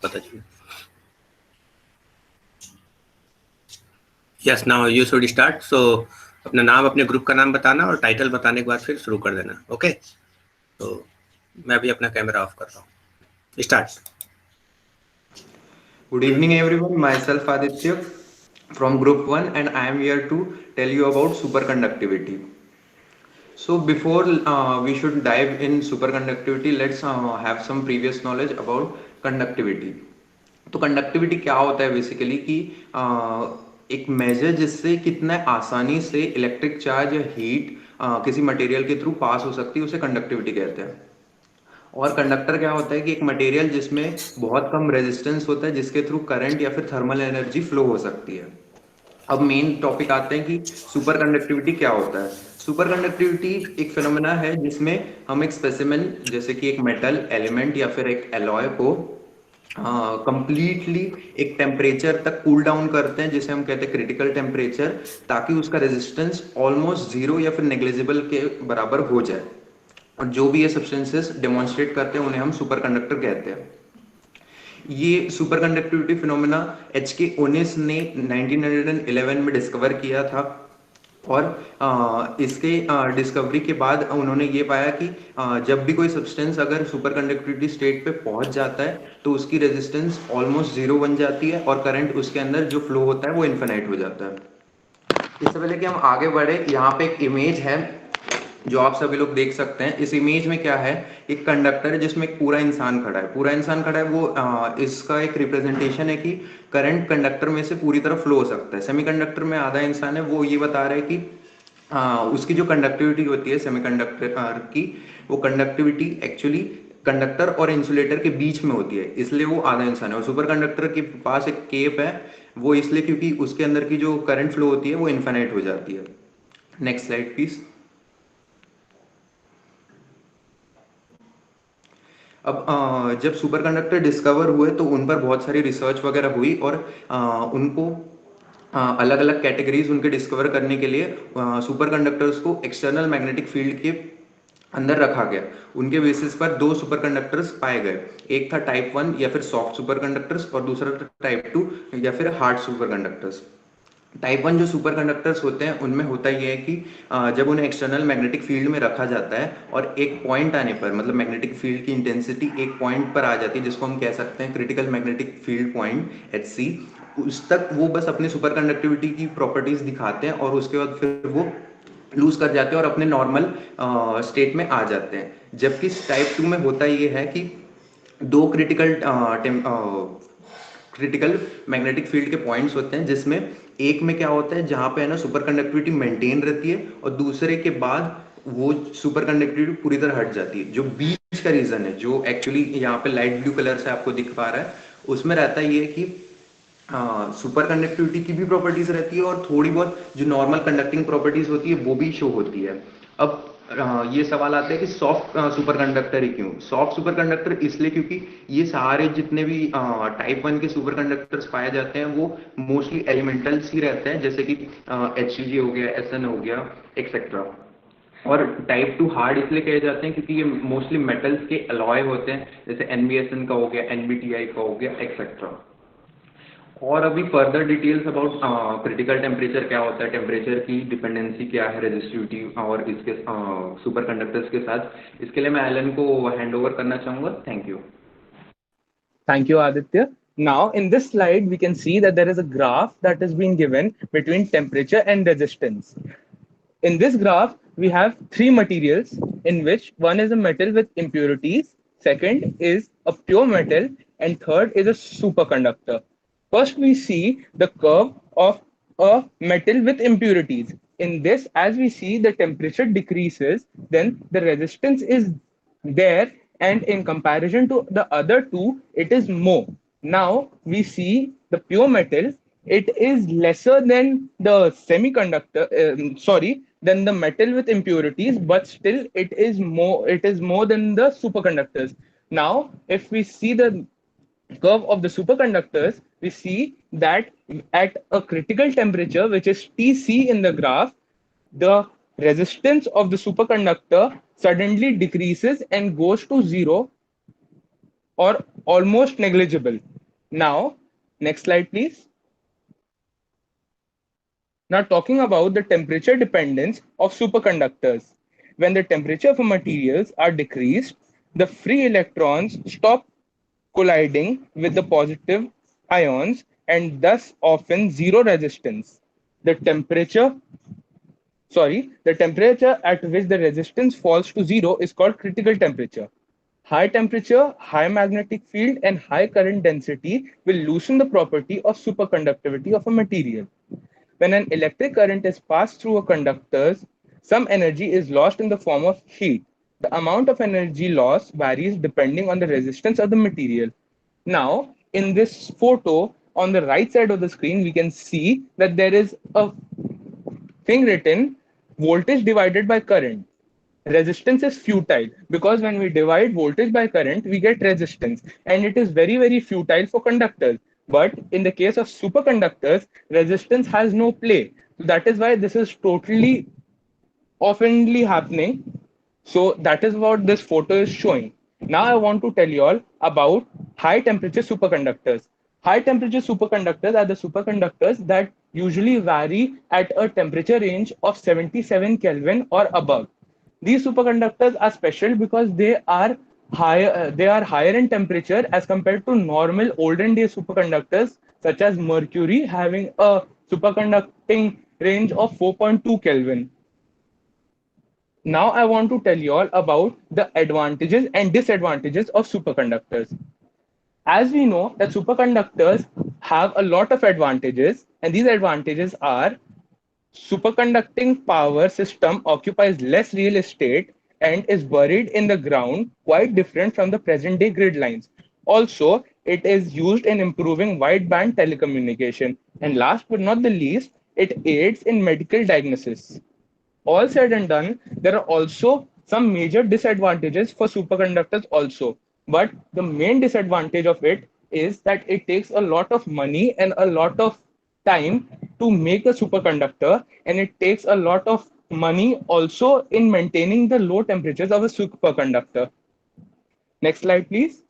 पता चले। Yes, now you should start. So अपना नाम, अपने ग्रुप का नाम बताना और टाइटल बताने के बाद फिर शुरू कर देना। ओके, तो मैं भी अपना कैमरा ऑफ कर रहा हूँ। Start. Good evening, everyone. Myself Aditya from Group 1, and I am here to tell you about superconductivity. So, before we should dive in superconductivity, let's have some previous knowledge about conductivity. तो conductivity क्या होता है basically कि एक major जिससे कितना आसानी से इलेक्ट्रिक चार्ज या हीट किसी मटेरियल के थ्रू पास हो सकती है उसे कंडक्टिविटी कहते हैं। और कंडक्टर क्या होता है कि एक मटेरियल जिसमें बहुत कम रेजिस्टेंस होता है जिसके थ्रू करंट या फिर थर्मल एनर्जी फ्लो हो सकती है। अब मेन टॉपिक आते हैं कि सुपर कंडक्टिविटी क्या होता है। सुपर कंडक्टिविटी एक फिनोमेना है जिसमें हम एक स्पेसिमेन जैसे कि एक मेटल एलिमेंट या फिर एक एलॉय को कंप्लीटली एक टेम्परेचर तक कूल डाउन करते हैं जिसे हम कहते हैं क्रिटिकल टेम्परेचर, ताकि उसका रेजिस्टेंस ऑलमोस्ट जीरो या फिर नेग्लिजिबल के बराबर हो जाए। और जो भी ये सब्सटेंसेस डेमोन्स्ट्रेट करते हैं उन्हें हम सुपर कंडक्टर कहते हैं। ये सुपर कंडक्टिविटी फिनोमेना एच के ओनिस ने 1911 में डिस्कवर किया था। और इसके डिस्कवरी के बाद उन्होंने ये पाया कि जब भी कोई सब्सटेंस अगर सुपर कंडक्टिविटी स्टेट पे पहुंच जाता है तो उसकी रेजिस्टेंस ऑलमोस्ट जीरो बन जाती है और करंट उसके अंदर जो फ्लो होता है वो इन्फिनाइट हो जाता है। इससे पहले कि हम आगे बढ़े, यहाँ पे एक इमेज है जो आप सभी लोग देख सकते हैं। इस इमेज में क्या है, एक कंडक्टर है जिसमें एक पूरा इंसान खड़ा है। पूरा इंसान खड़ा है वो इसका एक रिप्रेजेंटेशन है कि करंट कंडक्टर में से पूरी तरह फ्लो हो सकता है। सेमीकंडक्टर में आधा इंसान है, वो ये बता रहा है कि उसकी जो कंडक्टिविटी होती है सेमीकंडक्टर की, वो कंडक्टिविटी एक्चुअली कंडक्टर और इंसुलेटर के बीच में होती है, इसलिए वो आधा इंसान है। और सुपर कंडक्टर के पास एक केप है, वो इसलिए क्योंकि उसके अंदर की जो करंट फ्लो होती है वो इन्फिनाइट हो जाती है। Next slide please. अब जब सुपर कंडक्टर डिस्कवर हुए तो उन पर बहुत सारी रिसर्च वगैरह हुई और उनको अलग अलग कैटेगरीज उनके डिस्कवर करने के लिए सुपर कंडक्टर्स को एक्सटर्नल मैग्नेटिक फील्ड के अंदर रखा गया। उनके बेसिस पर दो सुपर कंडक्टर्स पाए गए, एक था टाइप 1 या फिर सॉफ्ट सुपर कंडक्टर्स और दूसरा था टाइप 2 या फिर हार्ड सुपर कंडक्टर्स। टाइप 1 जो सुपर कंडक्टर्स होते हैं उनमें होता यह है कि जब उन्हें एक्सटर्नल मैग्नेटिक फील्ड में रखा जाता है और एक पॉइंट आने पर, मतलब मैग्नेटिक फील्ड की इंटेंसिटी एक पॉइंट पर आ जाती है जिसको हम कह सकते हैं critical magnetic field point HC, उस तक वो बस अपने सुपर कंडक्टिविटी की प्रॉपर्टीज दिखाते हैं और उसके बाद फिर वो लूज कर जाते हैं और अपने नॉर्मल स्टेट में आ जाते हैं। जबकि टाइप 2 में होता ये है कि दो क्रिटिकल मैग्नेटिक फील्ड के पॉइंट्स होते हैं, जिसमें एक में क्या होता है जहां पे है ना सुपर कंडक्टिविटी मेंटेन रहती है और दूसरे के बाद वो सुपर कंडक्टिविटी पूरी तरह हट जाती है। जो बीच का रीजन है, जो एक्चुअली यहाँ पे लाइट ब्लू कलर से आपको दिख पा रहा है, उसमें रहता ये कि सुपर कंडक्टिविटी की भी प्रॉपर्टीज रहती है और थोड़ी बहुत जो नॉर्मल कंडक्टिंग प्रॉपर्टीज होती है वो भी शो होती है। अब ये सवाल आता है कि सॉफ्ट सुपर कंडक्टर ही क्यों। सॉफ्ट सुपर कंडक्टर इसलिए क्योंकि ये सारे जितने भी टाइप 1 के सुपर कंडक्टर्स पाए जाते हैं वो मोस्टली एलिमेंटल्स ही रहते हैं, जैसे कि HCG हो गया, SN हो गया, एक्सेट्रा। और टाइप 2 हार्ड इसलिए कहे जाते हैं क्योंकि ये मोस्टली मेटल्स के अलॉय होते हैं, जैसे NBSN का हो गया, NBTI का हो गया, एक्सेट्रा। और अभी further details about critical temperature क्या होता है, टेम्परेचर की डिपेंडेंसी क्या है रेजिस्टिविटी और इसके सुपर कंडक्टर्स के साथ, इसके लिए मैं एलन को हैंड ओवर करना चाहूँगा। Thank you. Thank you, Aditya. Now, in this slide, we can see that there is a graph that is being given between temperature and resistance. In this graph, we have three materials in which one is a metal with impurities, second is a pure metal, and third is a superconductor. First, we see the curve of a metal with impurities. In this, as we see, the temperature decreases, then the resistance is there, and in comparison to the other two, it is more. Now, we see the pure metal, it is lesser than the semiconductor, than the metal with impurities, but still it is more than the superconductors. Now, if we see the curve of the superconductors, we see that at a critical temperature, which is Tc in the graph, the resistance of the superconductor suddenly decreases and goes to zero or almost negligible. Now, next slide, please. Now, talking about the temperature dependence of superconductors. When the temperature of materials are decreased, the free electrons stop colliding with the positive ions and thus often zero resistance. The temperature the temperature at which the resistance falls to zero is called critical temperature. High temperature, high magnetic field, and high current density will loosen the property of superconductivity of a material. When an electric current is passed through a conductor, some energy is lost in the form of heat. The amount of energy loss varies depending on the resistance of the material. Now, in this photo, on the right side of the screen, we can see that there is a thing written voltage divided by current. Resistance is futile because when we divide voltage by current, we get resistance, and it is very, very futile for conductors. But in the case of superconductors, resistance has no play. So that is why this is totally oftenly happening. So that is what this photo is showing. Now I want to tell you all about high temperature superconductors. High temperature superconductors are the superconductors that usually vary at a temperature range of 77 Kelvin or above. These superconductors are special because they are higher in temperature as compared to normal olden day superconductors such as mercury having a superconducting range of 4.2 Kelvin. Now I want to tell you all about the advantages and disadvantages of superconductors. As we know that superconductors have a lot of advantages, and these advantages are superconducting power system occupies less real estate and is buried in the ground, quite different from the present day grid lines. Also, it is used in improving wideband telecommunication. And last but not the least, it aids in medical diagnosis. All said and done, there are also some major disadvantages for superconductors also. But the main disadvantage of it is that it takes a lot of money and a lot of time to make a superconductor, and it takes a lot of money also in maintaining the low temperatures of a superconductor. Next slide, please.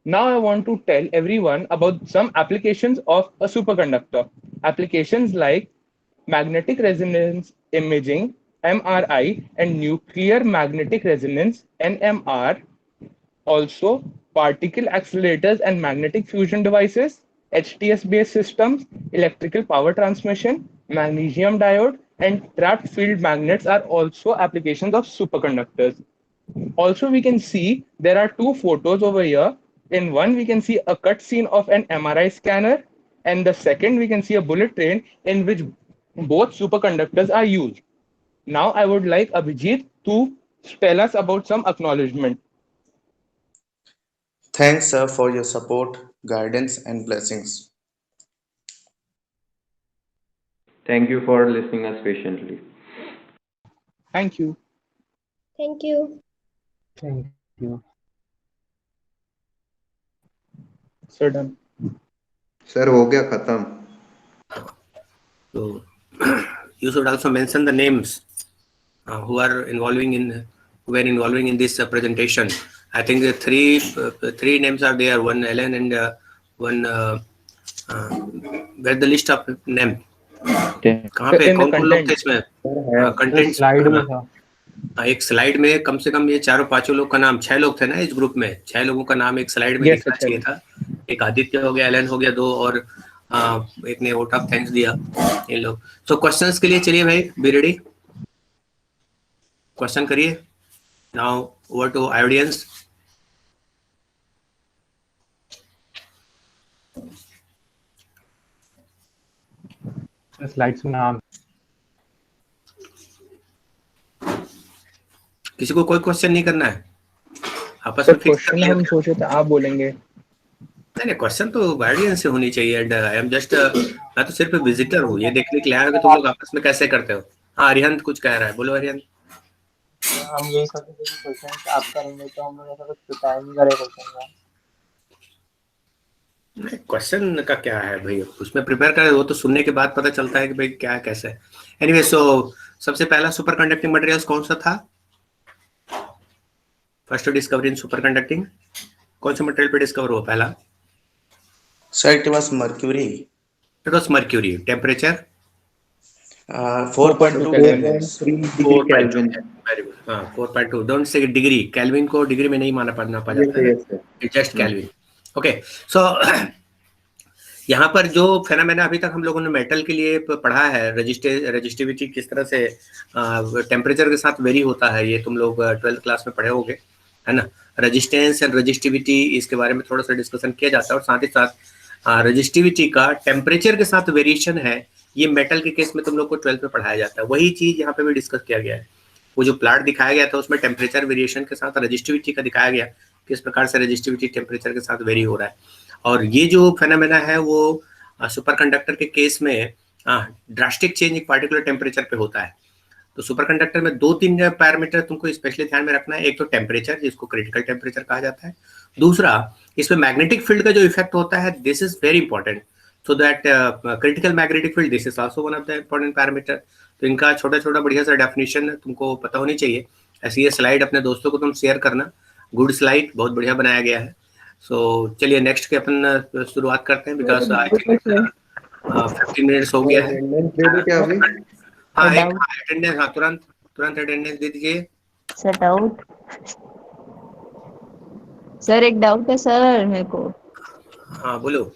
Now I want to tell everyone about some applications of a superconductor. Applications like magnetic resonance imaging, MRI, and nuclear magnetic resonance, NMR, also particle accelerators and magnetic fusion devices, HTS-based systems, electrical power transmission, magnesium diode, and trapped field magnets are also applications of superconductors. Also, we can see there are two photos over here. In one, we can see a cut scene of an MRI scanner, and the second, we can see a bullet train in which both superconductors are used. Now, I would like Abhijit to tell us about some acknowledgement. Thanks, sir, for your support, guidance, and blessings. Thank you for listening us patiently. Thank you. Thank you. Thank you. So done. Sir हो गया खत्म. So you should also mention the names who were involving in this presentation. I think the three names are there. One Ellen and one where the list of name. कहाँ पे कौन कौन लोग थे इसमें? कंटेंट स्लाइड में था. एक स्लाइड में कम से कम ये चारों पांचों लोग का नाम, 6 लोग थे ना इस ग्रुप में, 6 लोगों का नाम एक स्लाइड में दिखना चाहिए था. एक आदित्य हो गया, एलन हो गया 2, और एक ने वोट ऑफ थैंक्स दिया इन लोग. सो क्वेश्चंस के लिए चलिए भाई, बी रेडी, क्वेश्चन करिए. Now over to audience. Slides में नाम. किसी को कोई क्वेश्चन नहीं करना है, आपस में फिक्स कर लिया. हम सोचे थे आप बोलेंगे. नहीं, क्वेश्चन तो ऑडियंस से होनी चाहिए. आई एम जस्ट, मैं तो सिर्फ विजिटर हूँ, ये देखने के लिए आया कि तुम लोग आपस में कैसे करते हो. हाँ, अरिहंत कुछ कह रहा है, बोलो अरिहंत. हम यही सोचे थे कि क्वेश्चन आप करेंगे तो हम लोग ऐसा कुछ प्रिपेयर नहीं करे क्वेश्चन का. नहीं, क्वेश्चन का क्या है भाई, उसमें प्रिपेयर करें वो तो सुनने के बाद पता चलता है कि भाई क्या कैसे है. एनीवे, सो सबसे पहला सुपर कंडक्टिंग मटेरियल्स कौन सा था? फर्स्ट डिस्कवरी इन सुपर कंडक्टिंग कौन से मटेरियल पे डिस्कवर हुआ पहला? Sir, it was mercury. It was mercury. Temperature 4.2 kelvins. 4.3 degree Kelvin. Very good. हाँ, 4.2. Don't say degree. केल्विन को डिग्री में नहीं माना पड़ना पा जाता है. It's just kelvin. ओके. सो यहाँ पर जो फेनोमेना अभी तक हम लोगों ने मेटल के लिए पढ़ा है, रेजिस्टिविटी किस तरह से टेम्परेचर के साथ वेरी होता है, ये तुम लोग 12th क्लास में पढ़े होगे, है ना. रेजिस्टेंस एंड रेजिस्टिविटी, इसके बारे में थोड़ा सा डिस्कशन किया जाता है. और साथ ही साथ रेजिस्टिविटी का टेम्परेचर के साथ वेरिएशन है, ये मेटल के केस में तुम लोग को 12th में पढ़ाया जाता है. वही चीज यहाँ पे भी डिस्कस किया गया है. वो जो प्लाट दिखाया गया था उसमें टेम्परेचर वेरिएशन के साथ रेजिस्टिविटी का दिखाया गया, किस प्रकार से रेजिस्टिविटी टेम्परेचर के साथ वेरी हो रहा है. और ये जो फेनोमेना है वो सुपर कंडक्टर के केस में ड्रास्टिक चेंज एक पार्टिकुलर टेम्परेचर पे होता है. तो सुपर कंडक्टर में 2-3 पैरामीटर तुमको स्पेशली ध्यान में रखना है. एक तो टेम्परेचर, जिसको क्रिटिकल टेम्परेचर कहा जाता है. दूसरा, इसमें मैग्नेटिक फील्ड का जो इफेक्ट होता है, this is very important. So that critical magnetic field, this is also one of the important parameter. तो इनका छोटा छोटा बढ़िया सा डेफिनेशन तुमको पता होनी चाहिए. ऐसी ये स्लाइड अपने दोस्तों को तुम शेयर करना. गुड स्लाइड, बहुत बढ़िया बनाया गया है. सो चलिए नेक्स्ट के अपन शुरुआत करते हैं, बिकॉज आई थिंक 15 मिनट्स हो गया है. हाँ, एक अटेंडेंस, हाँ तुरंत अटेंडेंस दे दीजिए. सर डाउट, सर एक डाउट है सर मेरे को. हाँ बोलो.